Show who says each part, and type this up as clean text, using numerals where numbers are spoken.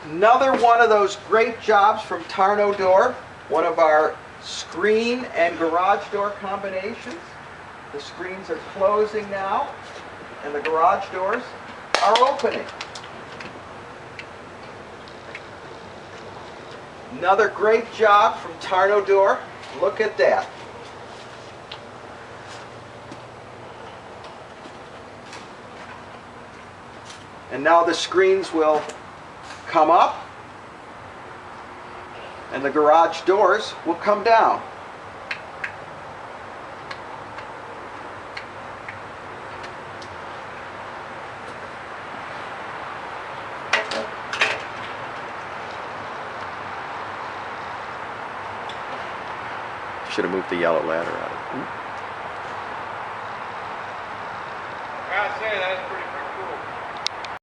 Speaker 1: Another one of those great jobs from Tarnow Door, one of our screen and garage door combinations. The screens are closing now, and the garage doors are opening. Another great job from Tarnow Door. Look at that. And now the screens will come up and the garage doors will come down. Should have moved the yellow ladder out of it.